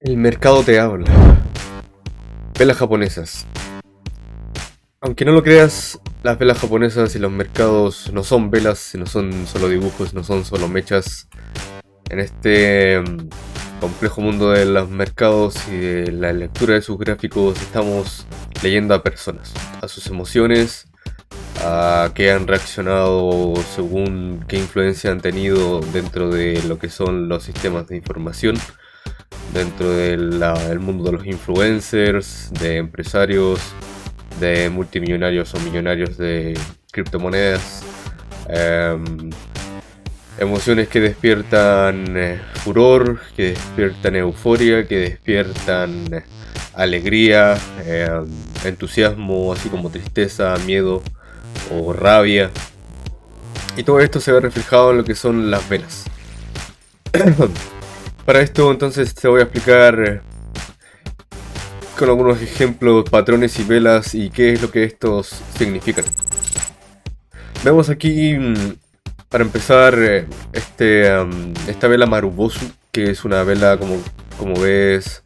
El mercado te habla. Velas japonesas. Aunque no lo creas, las velas japonesas y los mercados no son velas, no son solo dibujos, no son solo mechas. En este complejo mundo de los mercados y de la lectura de sus gráficos estamos leyendo a personas, a sus emociones, a qué han reaccionado según qué influencia han tenido dentro de lo que son los sistemas de información, dentro del mundo de los influencers, de empresarios, de multimillonarios o millonarios de criptomonedas. Emociones que despiertan furor, que despiertan euforia, que despiertan alegría, entusiasmo, así como tristeza, miedo o rabia. Y todo esto se ve reflejado en lo que son las velas. Para esto entonces te voy a explicar con algunos ejemplos, patrones y velas y qué es lo que estos significan. Vemos aquí, para empezar, esta vela Marubosu, que es una vela como ves,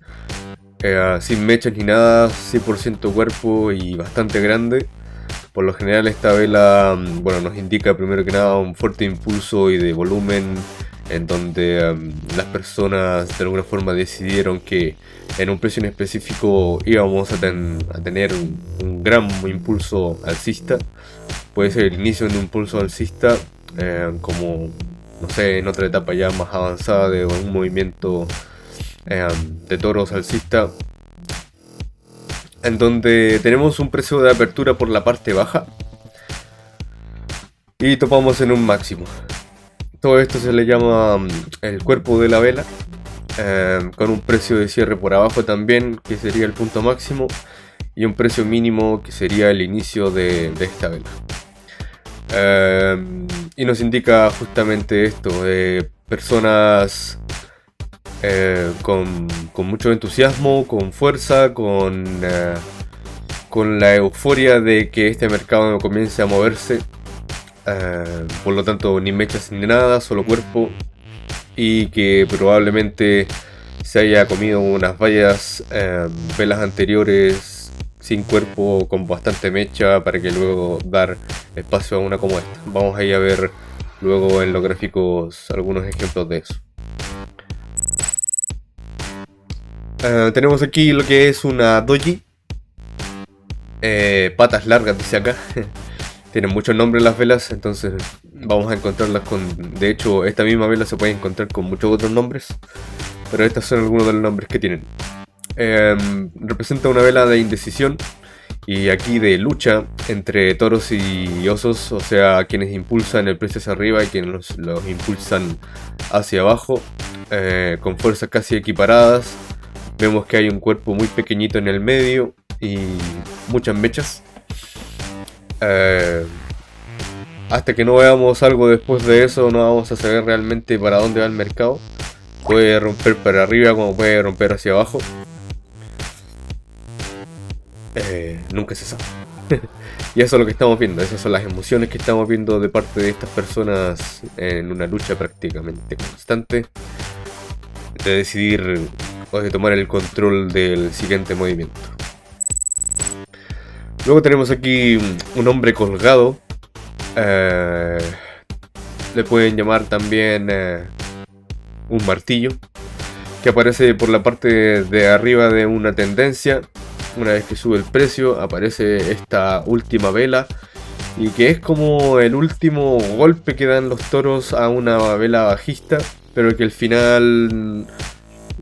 sin mechas ni nada, 100% cuerpo y bastante grande. Por lo general esta vela nos indica primero que nada un fuerte impulso y de volumen, en donde las personas de alguna forma decidieron que en un precio en específico íbamos a tener un gran impulso alcista. Puede ser el inicio de un impulso alcista, como no sé, en otra etapa ya más avanzada de un movimiento de toros alcista, en donde tenemos un precio de apertura por la parte baja y topamos en un máximo. Todo esto se le llama el cuerpo de la vela, con un precio de cierre por abajo también, que sería el punto máximo, y un precio mínimo que sería el inicio de esta vela. Y nos indica justamente esto, personas con mucho entusiasmo, con fuerza, con la euforia de que este mercado comience a moverse. Por lo tanto, ni mechas ni nada, solo cuerpo, y que probablemente se haya comido unas varias velas anteriores sin cuerpo con bastante mecha para que luego dar espacio a una como esta. Vamos a ir a ver luego en los gráficos algunos ejemplos de eso. Tenemos aquí lo que es una doji, patas largas dice acá. Tienen muchos nombres las velas, entonces vamos a encontrarlas con... De hecho, esta misma vela se puede encontrar con muchos otros nombres, pero estos son algunos de los nombres que tienen. Representa una vela de indecisión y aquí de lucha entre toros y osos, o sea, quienes impulsan el precio hacia arriba y quienes los impulsan hacia abajo, con fuerzas casi equiparadas. Vemos que hay un cuerpo muy pequeñito en el medio y muchas mechas. Hasta que no veamos algo después de eso, no vamos a saber realmente para dónde va el mercado. Puede romper para arriba como puede romper hacia abajo. Nunca se sabe. Y eso es lo que estamos viendo, esas son las emociones que estamos viendo de parte de estas personas en una lucha prácticamente constante de decidir o de tomar el control del siguiente movimiento. Luego tenemos aquí un hombre colgado. Le pueden llamar también un martillo, que aparece por la parte de arriba de una tendencia. Una vez que sube el precio, aparece esta última vela, y que es como el último golpe que dan los toros a una vela bajista, pero que al final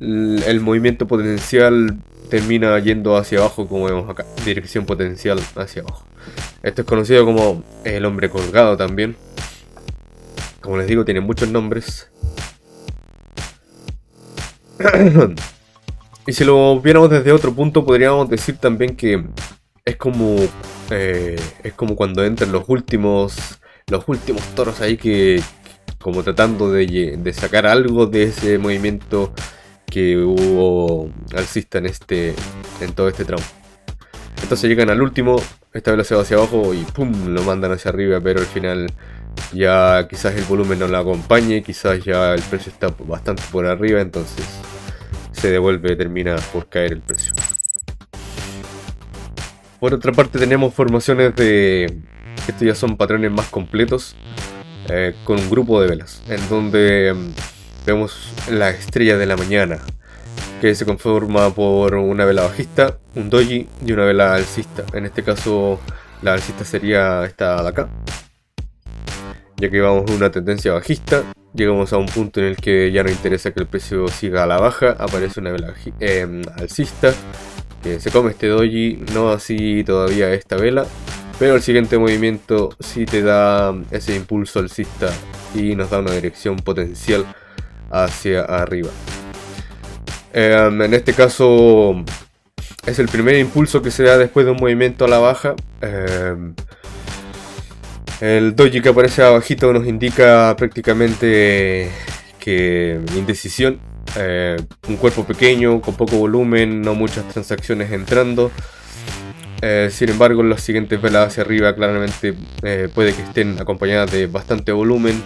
el movimiento potencial termina yendo hacia abajo, como vemos acá, dirección potencial hacia abajo. Esto es conocido como el hombre colgado también. Como les digo, tiene muchos nombres. Y si lo viéramos desde otro punto, podríamos decir también que es como cuando entran los últimos toros ahí, que como tratando de sacar algo de ese movimiento que hubo alcista en todo este tramo. Entonces llegan al último, esta vela se va hacia abajo y pum, lo mandan hacia arriba, pero al final ya quizás el volumen no lo acompañe, quizás ya el precio está bastante por arriba, entonces se devuelve, termina por caer el precio. Por otra parte tenemos formaciones de... estos ya son patrones más completos, con un grupo de velas, en donde vemos la estrella de la mañana, que se conforma por una vela bajista, un doji y una vela alcista. En este caso la alcista sería esta de acá, ya que vamos a una tendencia bajista. Llegamos a un punto en el que ya no interesa que el precio siga a la baja, aparece una vela alcista que se come este doji, no así todavía esta vela, pero el siguiente movimiento sí te da ese impulso alcista y nos da una dirección potencial hacia arriba. En este caso es el primer impulso que se da después de un movimiento a la baja. El doji que aparece abajito nos indica prácticamente que indecisión, un cuerpo pequeño, con poco volumen, no muchas transacciones entrando. Sin embargo, las siguientes velas hacia arriba claramente puede que estén acompañadas de bastante volumen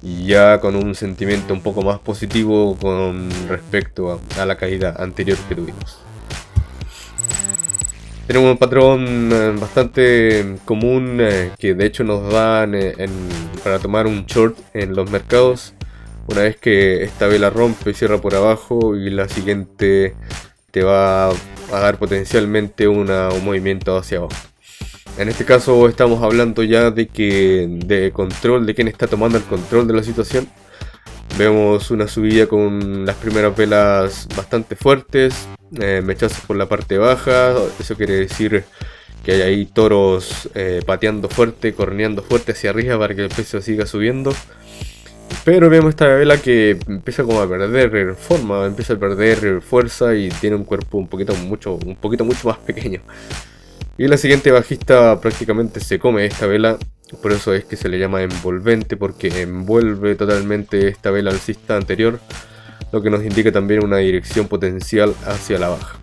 y ya con un sentimiento un poco más positivo con respecto a la caída anterior que tuvimos. Tenemos un patrón bastante común que de hecho nos dan para tomar un short en los mercados. Una vez que esta vela rompe, cierra por abajo y la siguiente te va a dar potencialmente un movimiento hacia abajo. En este caso estamos hablando ya de control, de quién está tomando el control de la situación. Vemos una subida con las primeras velas bastante fuertes, mechazos por la parte baja. Eso quiere decir que hay ahí toros pateando fuerte, corneando fuerte hacia arriba para que el precio siga subiendo. Pero vemos esta vela que empieza como a perder forma, empieza a perder fuerza y tiene un cuerpo un poquito mucho más pequeño. Y la siguiente bajista prácticamente se come esta vela, por eso es que se le llama envolvente, porque envuelve totalmente esta vela alcista anterior, lo que nos indica también una dirección potencial hacia la baja.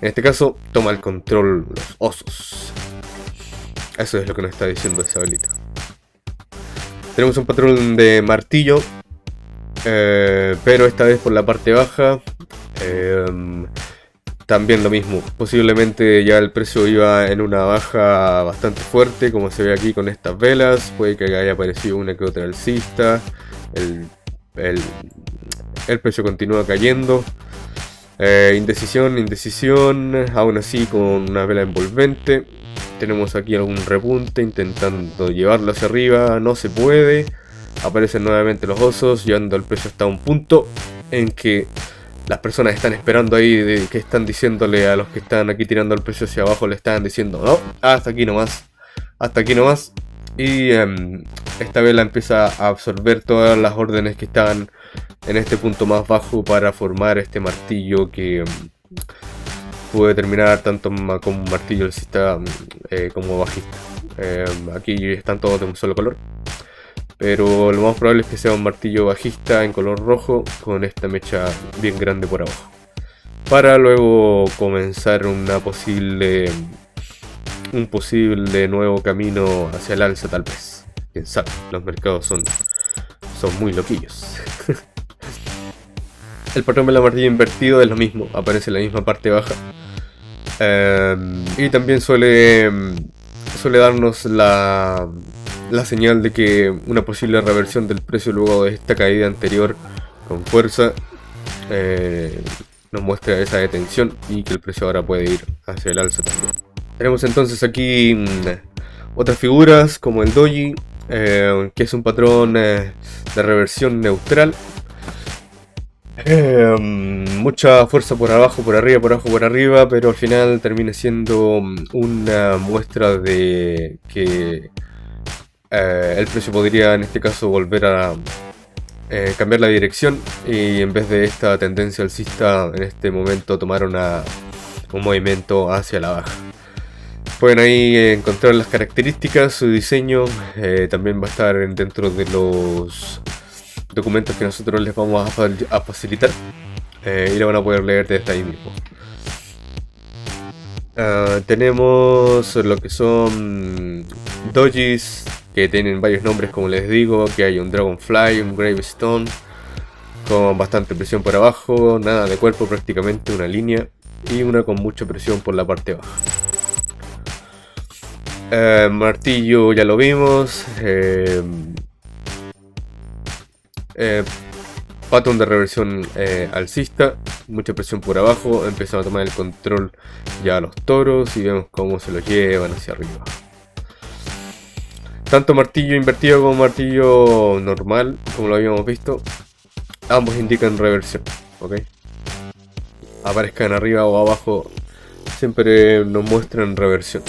En este caso toma el control los osos. Eso es lo que nos está diciendo esa velita. Tenemos un patrón de martillo, pero esta vez por la parte baja. También lo mismo, posiblemente ya el precio iba en una baja bastante fuerte, como se ve aquí con estas velas. Puede que haya aparecido una que otra alcista. El precio continúa cayendo. Indecisión, aún así con una vela envolvente. Tenemos aquí algún repunte intentando llevarlo hacia arriba, no se puede. Aparecen nuevamente los osos, llevando el precio hasta un punto en que las personas están esperando ahí, que están diciéndole a los que están aquí tirando el precio hacia abajo, le están diciendo no, hasta aquí nomás. Y esta vela empieza a absorber todas las órdenes que están en este punto más bajo para formar este martillo que puede terminar tanto con un martillo alcista como bajista. Aquí están todos de un solo color, pero lo más probable es que sea un martillo bajista en color rojo con esta mecha bien grande por abajo, para luego comenzar un posible nuevo camino hacia el alza, tal vez. Quién sabe, los mercados son muy loquillos. El patrón de la martillo invertido es lo mismo, aparece en la misma parte baja. Y también suele darnos la señal de que una posible reversión del precio luego de esta caída anterior con fuerza nos muestra esa detención y que el precio ahora puede ir hacia el alza también. Tenemos entonces aquí otras figuras como el doji, que es un patrón de reversión neutral. Mucha fuerza por abajo, por arriba, por abajo, por arriba, pero al final termina siendo una muestra de que el precio podría en este caso volver a cambiar la dirección y en vez de esta tendencia alcista en este momento tomar un movimiento hacia la baja. Pueden ahí encontrar las características, su diseño, también va a estar dentro de los documentos que nosotros les vamos a facilitar y lo van a poder leer desde ahí mismo. Tenemos lo que son dojis que tienen varios nombres, como les digo, que hay un Dragonfly, un Gravestone, con bastante presión por abajo, nada de cuerpo, prácticamente una línea, y una con mucha presión por la parte baja. Martillo ya lo vimos. Patrón de reversión alcista, mucha presión por abajo, empiezan a tomar el control ya los toros y vemos cómo se los llevan hacia arriba. Tanto martillo invertido como martillo normal, como lo habíamos visto, ambos indican reversión, ¿ok? Aparezcan arriba o abajo, siempre nos muestran reversión.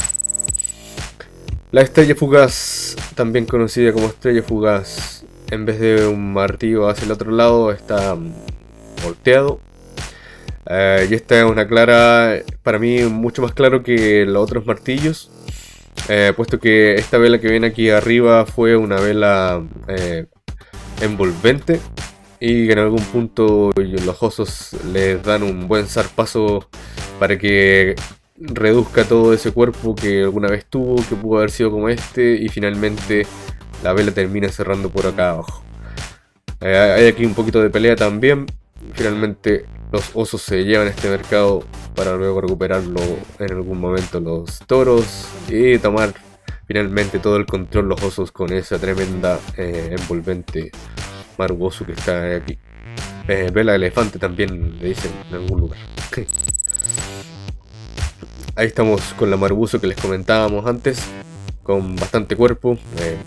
La estrella fugaz, también conocida como estrella fugaz, en vez de un martillo hacia el otro lado, está volteado. Y esta es una clara, para mí mucho más claro que los otros martillos, puesto que esta vela que viene aquí arriba fue una vela envolvente y que en algún punto los osos les dan un buen zarpazo para que reduzca todo ese cuerpo que alguna vez tuvo, que pudo haber sido como este, y finalmente la vela termina cerrando por acá abajo. Hay aquí un poquito de pelea también. Finalmente los osos se llevan este mercado para luego recuperarlo en algún momento los toros y tomar finalmente todo el control los osos con esa tremenda envolvente Marubosu que está aquí. Vela de elefante también le dicen en algún lugar. Ahí estamos con la Marubosu que les comentábamos antes, con bastante cuerpo,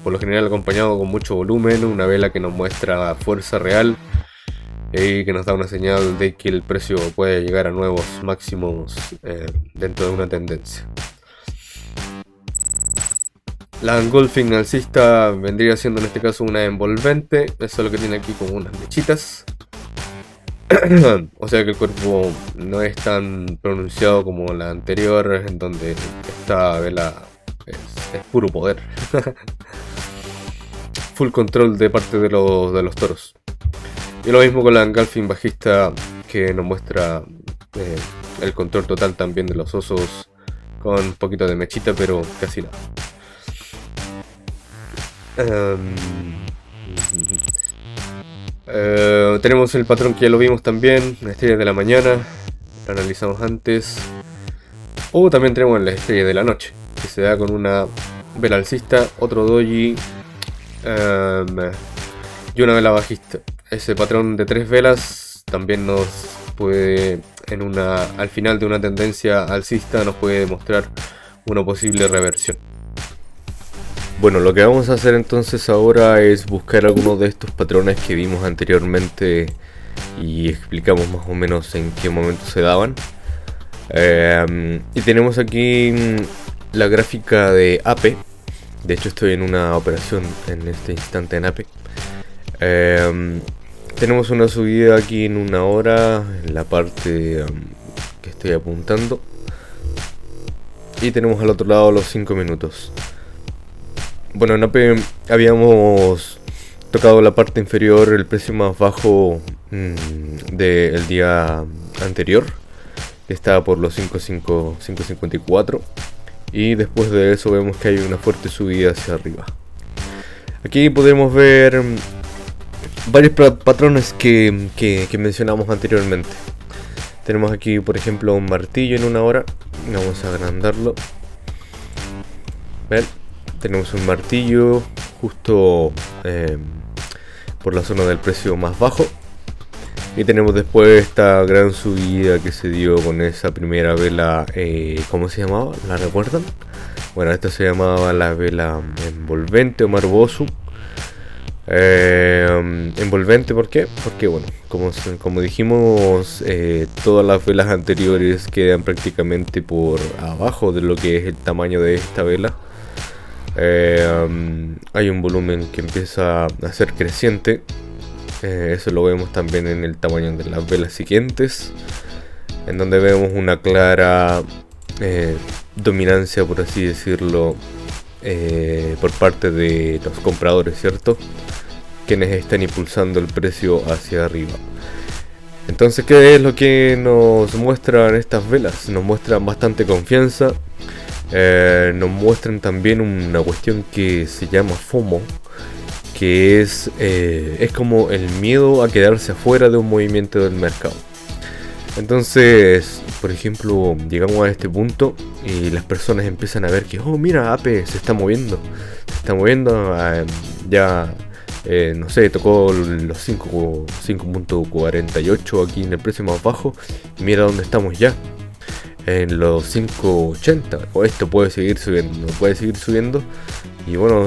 por lo general acompañado con mucho volumen, una vela que nos muestra fuerza real y que nos da una señal de que el precio puede llegar a nuevos máximos dentro de una tendencia. La engulfing alcista vendría siendo en este caso una envolvente, eso es lo que tiene aquí como unas mechitas. O sea que el cuerpo no es tan pronunciado como la anterior, en donde esta vela es puro poder. Full control de parte de los toros. Y lo mismo con la engulfing bajista, que nos muestra el control total también de los osos, con un poquito de mechita, pero casi nada. Tenemos el patrón que ya lo vimos también, la estrella de la mañana, lo analizamos antes. O también tenemos la estrella de la noche, que se da con una vela alcista, otro doji y una vela bajista. Ese patrón de 3 velas también nos puede, al final de una tendencia alcista, nos puede mostrar una posible reversión. Bueno, lo que vamos a hacer entonces ahora es buscar algunos de estos patrones que vimos anteriormente y explicamos más o menos en qué momento se daban. Y tenemos aquí la gráfica de APE. De hecho estoy en una operación en este instante en APE. Tenemos una subida aquí en 1 hora, en la parte que estoy apuntando. Y tenemos al otro lado los 5 minutos. Bueno, en AP habíamos tocado la parte inferior, el precio más bajo del día anterior, que estaba por los 5.54, y después de eso vemos que hay una fuerte subida hacia arriba. Aquí podemos ver varios patrones que mencionamos anteriormente. Tenemos aquí por ejemplo un martillo en 1 hora, vamos a agrandarlo. ¿Ven? Tenemos un martillo justo por la zona del precio más bajo. Y tenemos después esta gran subida que se dio con esa primera vela. ¿Cómo se llamaba? ¿La recuerdan? Bueno, esta se llamaba la vela envolvente o Marubosu. Envolvente, ¿por qué? Porque bueno, como dijimos, todas las velas anteriores quedan prácticamente por abajo de lo que es el tamaño de esta vela. Hay un volumen que empieza a ser creciente. Eso lo vemos también en el tamaño de las velas siguientes, en donde vemos una clara dominancia, por así decirlo, por parte de los compradores, ¿cierto? Quienes están impulsando el precio hacia arriba. Entonces, ¿qué es lo que nos muestran estas velas? Nos muestran bastante confianza. Nos muestran también una cuestión que se llama FOMO, que es como el miedo a quedarse afuera de un movimiento del mercado. Entonces, por ejemplo, llegamos a este punto y las personas empiezan a ver que, oh, mira, Ape se está moviendo, ya, no sé, tocó los 5.48 aquí en el precio más bajo, y mira dónde estamos ya, en los 5.80, o esto puede seguir subiendo, y bueno,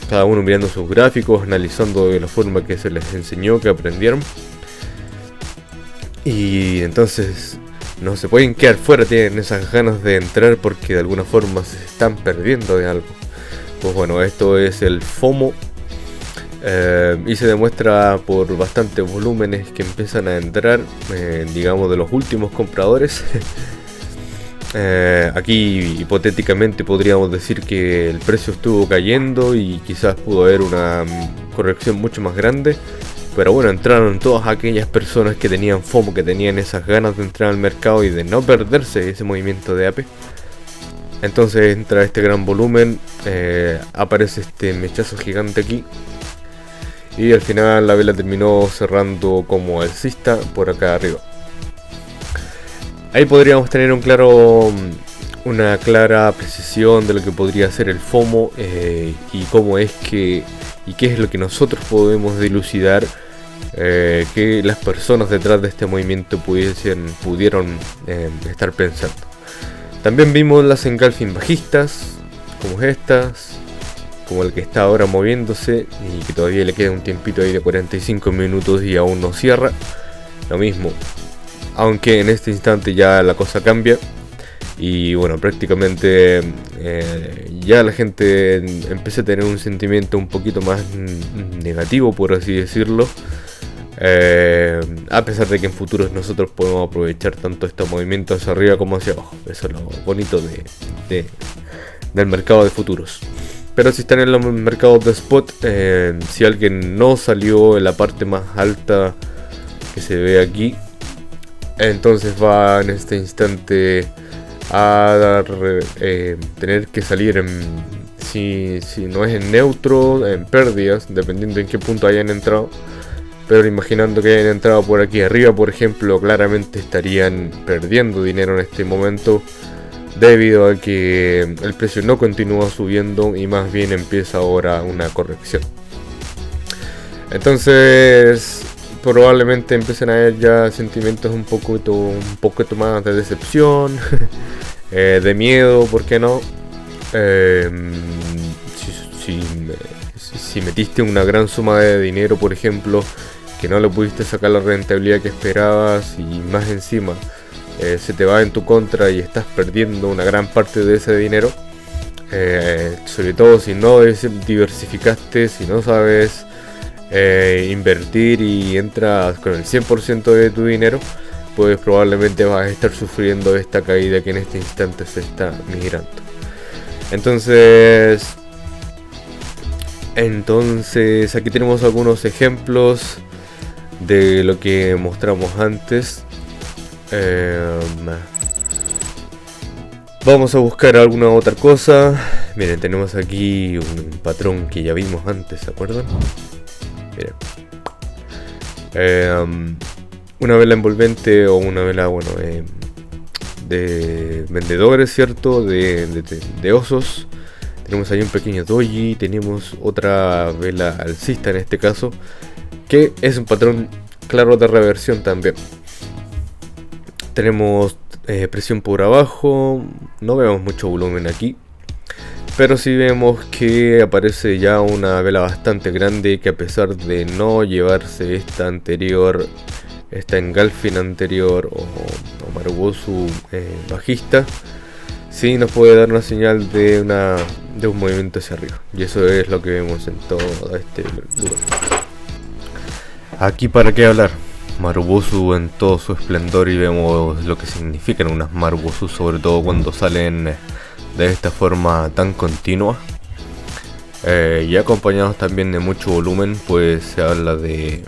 cada uno mirando sus gráficos, analizando de la forma que se les enseñó, que aprendieron. Y entonces no se pueden quedar fuera, tienen esas ganas de entrar porque de alguna forma se están perdiendo de algo. Pues bueno, esto es el FOMO, y se demuestra por bastantes volúmenes que empiezan a entrar, digamos, de los últimos compradores. Aquí hipotéticamente podríamos decir que el precio estuvo cayendo y quizás pudo haber una corrección mucho más grande. Pero bueno, entraron todas aquellas personas que tenían FOMO, que tenían esas ganas de entrar al mercado y de no perderse ese movimiento de Ape. Entonces entra este gran volumen, aparece este mechazo gigante aquí. Y al final la vela terminó cerrando como alcista por acá arriba. Ahí podríamos tener una clara precisión de lo que podría ser el FOMO, y cómo es que y qué es lo que nosotros podemos dilucidar que las personas detrás de este movimiento pudieron estar pensando. También vimos las engulfing bajistas, como estas, como el que está ahora moviéndose y que todavía le queda un tiempito ahí de 45 minutos y aún no cierra. Lo mismo, aunque en este instante ya la cosa cambia. Y bueno, prácticamente ya la gente empieza a tener un sentimiento un poquito más negativo, por así decirlo. A pesar de que en futuros nosotros podemos aprovechar tanto estos movimientos hacia arriba como hacia abajo. Eso es lo bonito del mercado de futuros. Pero si están en los mercados de spot, si alguien no salió en la parte más alta que se ve aquí, entonces va en este instante a tener que salir si no es en neutro, en pérdidas, dependiendo en qué punto hayan entrado. Pero imaginando que hayan entrado por aquí arriba, por ejemplo, claramente estarían perdiendo dinero en este momento, debido a que el precio no continúa subiendo y más bien empieza ahora una corrección. Entonces probablemente empiecen a haber ya sentimientos un poquito más de decepción, de miedo, ¿por qué no? Si metiste una gran suma de dinero, por ejemplo, que no le pudiste sacar la rentabilidad que esperabas y más encima se te va en tu contra y estás perdiendo una gran parte de ese dinero, sobre todo si no diversificaste, si no sabes invertir y entras con el 100% de tu dinero, pues probablemente vas a estar sufriendo esta caída que en este instante se está migrando. Entonces aquí tenemos algunos ejemplos de lo que mostramos antes. Vamos a buscar alguna otra cosa. Miren, tenemos aquí un patrón que ya vimos antes, ¿se acuerdan? Miren. Una vela envolvente o una vela, de vendedores, ¿cierto? De osos. Tenemos ahí un pequeño doji, tenemos otra vela alcista en este caso, que es un patrón claro de reversión también. Tenemos presión por abajo, no vemos mucho volumen aquí, pero sí vemos que aparece ya una vela bastante grande que, a pesar de no llevarse esta engulfing anterior o Marubozu bajista, sí nos puede dar una señal de un movimiento hacia arriba, y eso es lo que vemos en todo este lugar. Aquí, para qué hablar, Marubozu en todo su esplendor, y vemos lo que significan unas Marubozu, sobre todo cuando salen de esta forma tan continua, y acompañados también de mucho volumen, pues se habla de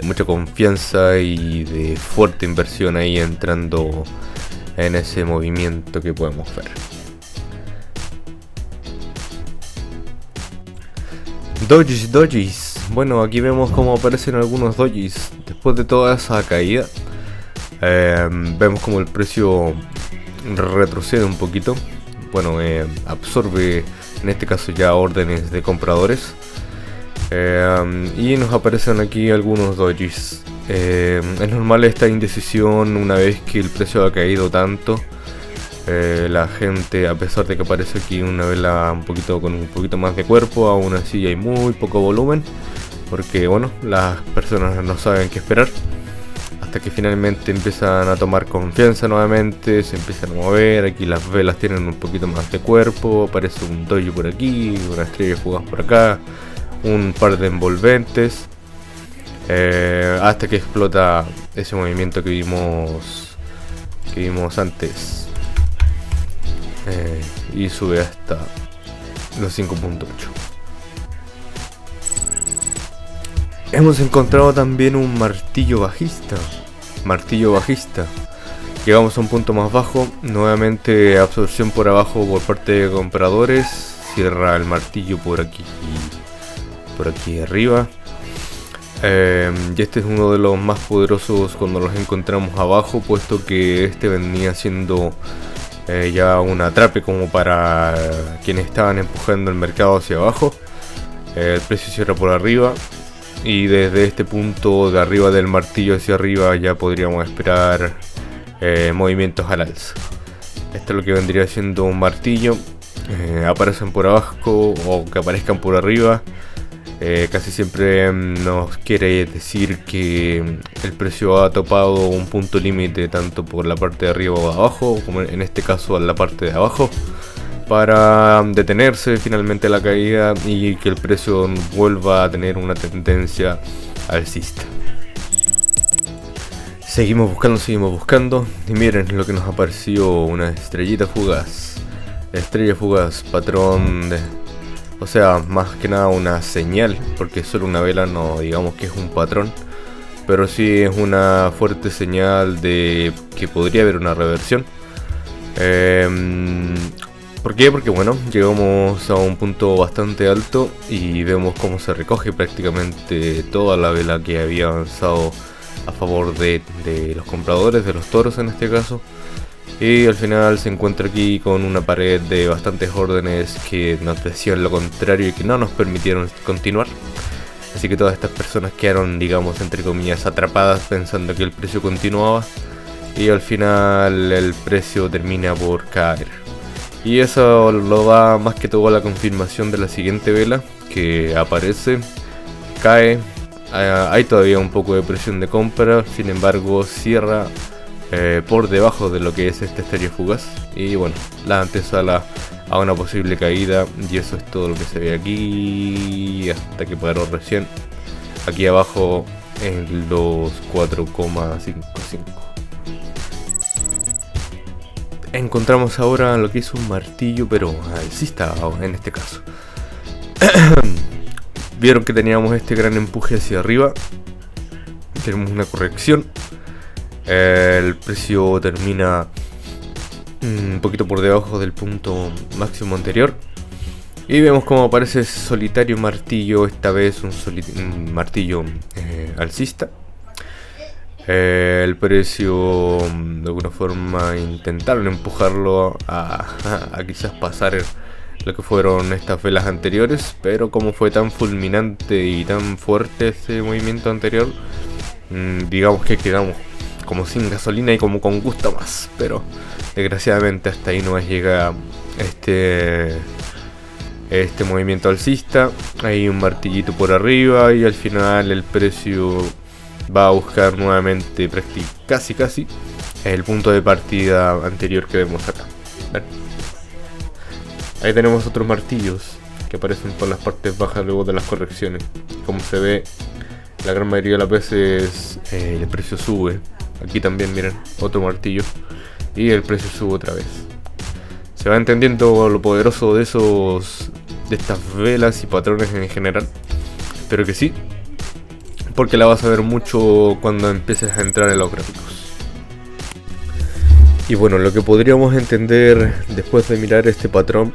mucha confianza y de fuerte inversión ahí entrando en ese movimiento que podemos ver. Dojis. Bueno, aquí vemos cómo aparecen algunos dojis. Después de toda esa caída, vemos como el precio retrocede un poquito. Bueno, absorbe en este caso ya órdenes de compradores. Y nos aparecen aquí algunos dojis. Es normal esta indecisión una vez que el precio ha caído tanto. La gente, a pesar de que aparece aquí una vela con un poquito más de cuerpo, aún así hay muy poco volumen, porque bueno, las personas no saben qué esperar, hasta que finalmente empiezan a tomar confianza nuevamente, se empiezan a mover. Aquí las velas tienen un poquito más de cuerpo, aparece un dojo por aquí, una estrella fugaz por acá, un par de envolventes, hasta que explota ese movimiento que vimos antes. Y sube hasta los 5.8. Hemos encontrado también un martillo bajista. Llegamos a un punto más bajo. Nuevamente absorción por abajo por parte de compradores. Cierra el martillo por aquí arriba. Y este es uno de los más poderosos cuando los encontramos abajo, puesto que este venía siendo ya un atrape como para quienes estaban empujando el mercado hacia abajo. El precio cierra por arriba y desde este punto de arriba del martillo hacia arriba ya podríamos esperar movimientos al alza. Esto es lo que vendría siendo un martillo. Aparecen por abajo o que aparezcan por arriba, casi siempre nos quiere decir que el precio ha topado un punto límite tanto por la parte de arriba o de abajo, como en este caso en la parte de abajo, para detenerse finalmente la caída y que el precio vuelva a tener una tendencia alcista. Seguimos buscando y miren lo que nos apareció: una estrellita fugaz. Estrella fugaz, patrón de... O sea, más que nada una señal, porque solo una vela no digamos que es un patrón, pero sí es una fuerte señal de que podría haber una reversión. ¿Por qué? Porque bueno, llegamos a un punto bastante alto y vemos cómo se recoge prácticamente toda la vela que había avanzado a favor de los compradores, de los toros en este caso. Y al final se encuentra aquí con una pared de bastantes órdenes que nos decían lo contrario y que no nos permitieron continuar. Así que todas estas personas quedaron, digamos, entre comillas, atrapadas pensando que el precio continuaba. Y al final el precio termina por caer. Y eso lo da más que todo a la confirmación de la siguiente vela que aparece, cae. Hay todavía un poco de presión de compra, sin embargo cierra por debajo de lo que es esta estrella fugaz y bueno, la antesala a una posible caída. Y eso es todo lo que se ve aquí hasta que paró recién aquí abajo en los 4,55. Encontramos ahora lo que es un martillo, pero alcista en este caso. Vieron que teníamos este gran empuje hacia arriba, tenemos una corrección. El precio termina un poquito por debajo del punto máximo anterior. Y vemos como aparece ese solitario martillo, esta vez un martillo alcista. El precio de alguna forma intentaron empujarlo a quizás pasar lo que fueron estas velas anteriores, pero como fue tan fulminante y tan fuerte ese movimiento anterior, digamos que quedamos como sin gasolina y como con gusto más, pero desgraciadamente hasta ahí no llega este movimiento alcista. Hay un martillito por arriba y al final el precio va a buscar nuevamente casi el punto de partida anterior que vemos acá. ¿Ven? Ahí tenemos otros martillos que aparecen por las partes bajas luego de las correcciones. Como se ve, la gran mayoría de las veces el precio sube. Aquí también miren, otro martillo y el precio sube otra vez. Se va entendiendo lo poderoso de estas velas y patrones en general. Espero que sí, porque la vas a ver mucho cuando empieces a entrar en los gráficos. Y bueno, lo que podríamos entender después de mirar este patrón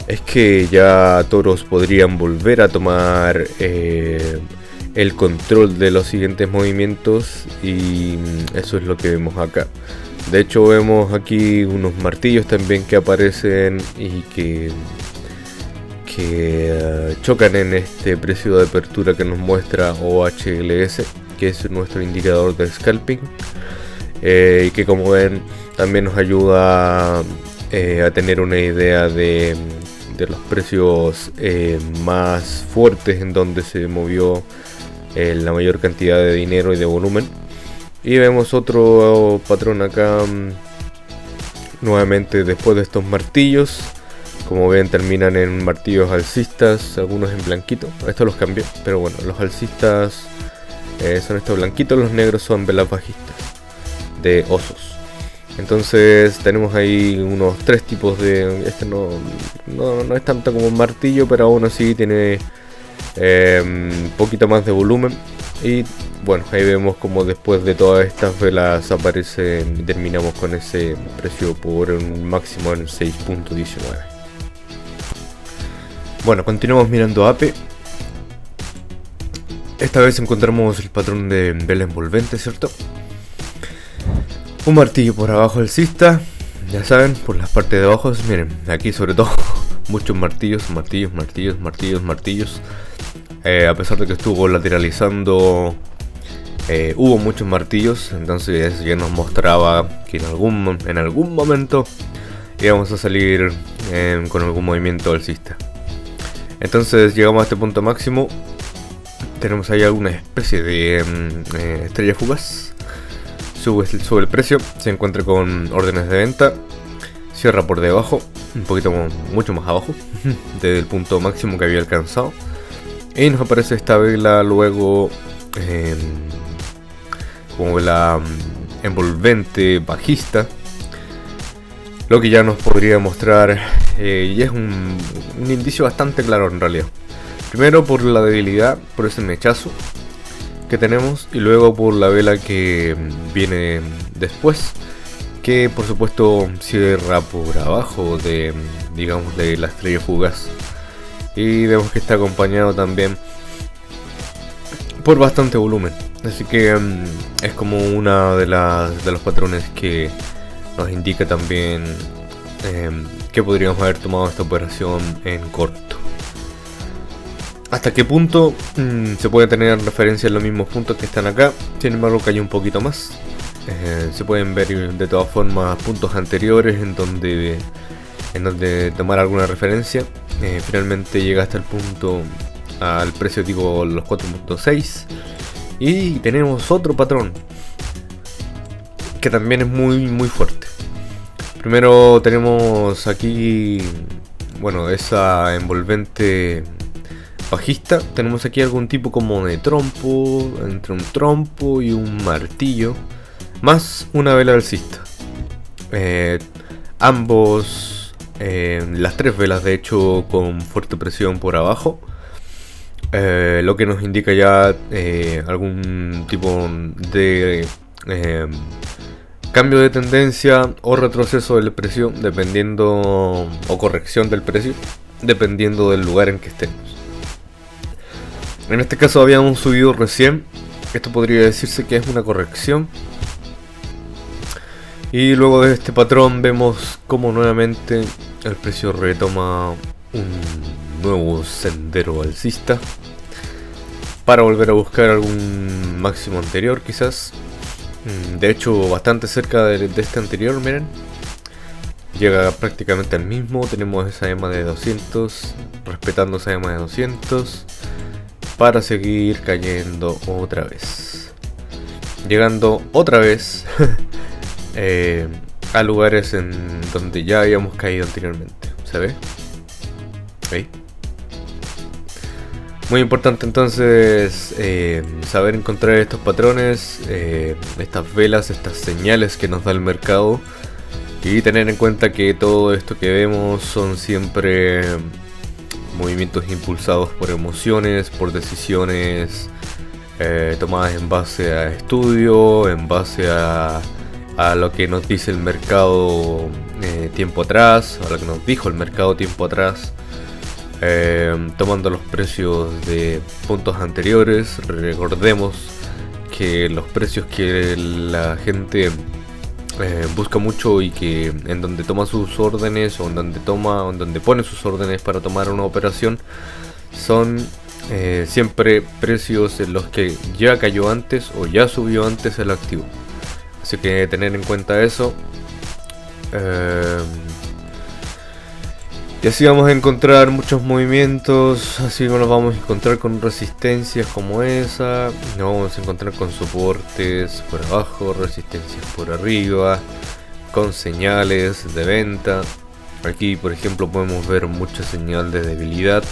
es que ya toros podrían volver a tomar el control de los siguientes movimientos, y eso es lo que vemos acá. De hecho vemos aquí unos martillos también que aparecen y que chocan en este precio de apertura que nos muestra OHLS, que es nuestro indicador de scalping, y que, como ven, también nos ayuda a tener una idea de los precios más fuertes, en donde se movió la mayor cantidad de dinero y de volumen. Y vemos otro patrón acá, nuevamente después de estos martillos. Como ven, terminan en martillos alcistas, algunos en blanquito. Estos los cambié, pero bueno, los alcistas son estos blanquitos, los negros son velas bajistas de osos. Entonces tenemos ahí unos tres tipos de... Este no es tanto como un martillo, pero aún así tiene un poquito más de volumen. Y bueno, ahí vemos como después de todas estas velas aparecen y terminamos con ese precio por un máximo en 6.19. Bueno, continuamos mirando APE. Esta vez encontramos el patrón de vela envolvente, ¿cierto? Un martillo por abajo alcista, ya saben, por las partes de abajo. Miren, aquí sobre todo muchos martillos. A pesar de que estuvo lateralizando, hubo muchos martillos. Entonces ya nos mostraba que en algún momento íbamos a salir con algún movimiento alcista. Entonces llegamos a este punto máximo. Tenemos ahí alguna especie de estrella fugaz. Sube el precio, se encuentra con órdenes de venta, cierra por debajo, mucho más abajo del punto máximo que había alcanzado, y nos aparece esta vela luego como vela envolvente bajista, lo que ya nos podría mostrar, y es un indicio bastante claro en realidad. Primero por la debilidad, por ese mechazo que tenemos, y luego por la vela que viene después, que por supuesto cierra por abajo de, digamos, de la estrella fugaz, y vemos que está acompañado también por bastante volumen, así que es como una de los patrones que nos indica también que podríamos haber tomado esta operación en corto. ¿Hasta qué punto se puede tener en referencia en los mismos puntos que están acá? Sin embargo, que hay un poquito más. Se pueden ver de todas formas puntos anteriores en donde tomar alguna referencia. Finalmente llega hasta el punto, al precio tipo los 4.6. Y tenemos otro patrón que también es muy fuerte. Primero tenemos aquí, bueno, esa envolvente bajista. Tenemos aquí algún tipo como de trompo, entre un trompo y un martillo, más una vela alcista. Ambos, las tres velas de hecho con fuerte presión por abajo, lo que nos indica ya algún tipo de cambio de tendencia o retroceso del precio, dependiendo, o corrección del precio, dependiendo del lugar en que estemos. En este caso habíamos subido recién, esto podría decirse que es una corrección, y luego de este patrón vemos como nuevamente el precio retoma un nuevo sendero alcista para volver a buscar algún máximo anterior quizás. De hecho bastante cerca de este anterior, miren, llega prácticamente al mismo. Tenemos esa EMA de 200, respetando esa EMA de 200, para seguir cayendo otra vez, llegando otra vez a lugares en donde ya habíamos caído anteriormente. ¿Se ve? ¿Veis? Muy importante entonces saber encontrar estos patrones, estas velas, estas señales que nos da el mercado, y tener en cuenta que todo esto que vemos son siempre movimientos impulsados por emociones, por decisiones tomadas en base a estudio, en base a a lo que nos dice el mercado tiempo atrás, a lo que nos dijo el mercado tiempo atrás, tomando los precios de puntos anteriores. Recordemos que los precios que la gente busca mucho y que en donde toma sus órdenes o en donde pone sus órdenes para tomar una operación son siempre precios en los que ya cayó antes o ya subió antes el activo. Así que tener en cuenta eso. Y así vamos a encontrar muchos movimientos, así nos vamos a encontrar con resistencias como esa, nos vamos a encontrar con soportes por abajo, resistencias por arriba, con señales de venta. Aquí por ejemplo podemos ver mucha señal de debilidad,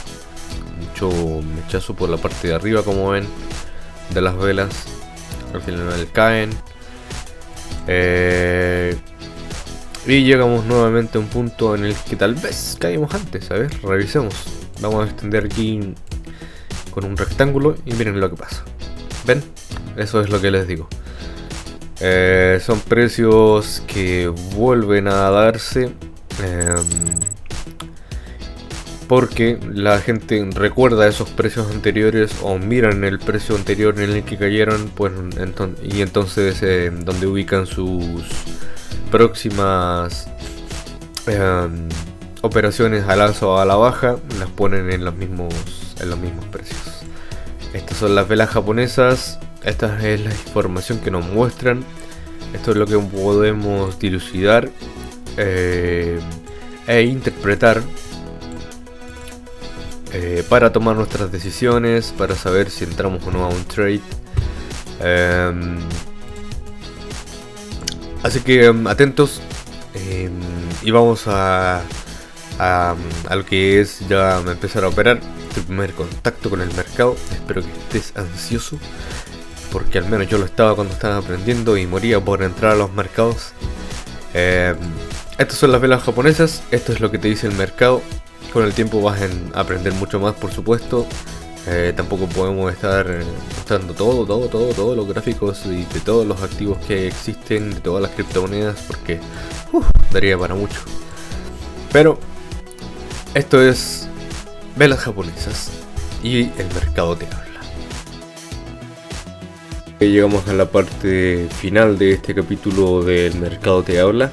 mucho mechazo por la parte de arriba como ven, de las velas, al final caen. Y llegamos nuevamente a un punto en el que tal vez caímos antes. A ver, revisemos. Vamos a extender aquí con un rectángulo y miren lo que pasa. ¿Ven? Eso es lo que les digo. Son precios que vuelven a darse porque la gente recuerda esos precios anteriores o miran el precio anterior en el que cayeron, pues, y entonces donde ubican sus próximas operaciones al alza o a la baja, las ponen en los mismos precios. Estas son las velas japonesas. Esta es la información que nos muestran. Esto es lo que podemos dilucidar e interpretar para tomar nuestras decisiones, para saber si entramos o no a un trade. Así que atentos, y vamos a lo que es ya empezar a operar. Tu primer contacto con el mercado. Espero que estés ansioso, porque al menos yo lo estaba cuando estaba aprendiendo y moría por entrar a los mercados. Estas son las velas japonesas. Esto es lo que te dice el mercado. Con el tiempo vas a aprender mucho más, por supuesto. Tampoco podemos estar mostrando todos los gráficos y de todos los activos que existen, de todas las criptomonedas, porque daría para mucho. Pero esto es velas japonesas y el mercado te habla. Llegamos a la parte final de este capítulo del mercado te habla.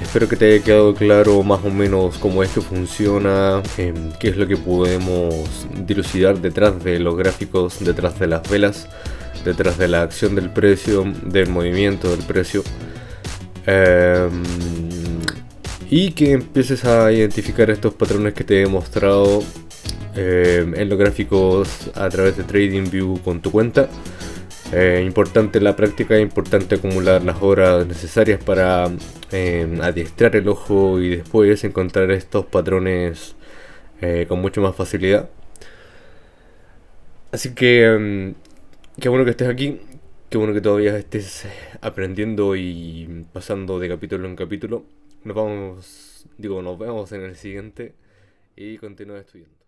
Espero que te haya quedado claro más o menos cómo es que funciona, qué es lo que podemos dilucidar detrás de los gráficos, detrás de las velas, detrás de la acción del precio, del movimiento del precio. Y que empieces a identificar estos patrones que te he mostrado en los gráficos a través de TradingView con tu cuenta. Importante la práctica, importante acumular las horas necesarias para adiestrar el ojo y después encontrar estos patrones con mucho más facilidad. Así que qué bueno que estés aquí, qué bueno que todavía estés aprendiendo y pasando de capítulo en capítulo. Nos vemos en el siguiente y continúa estudiando.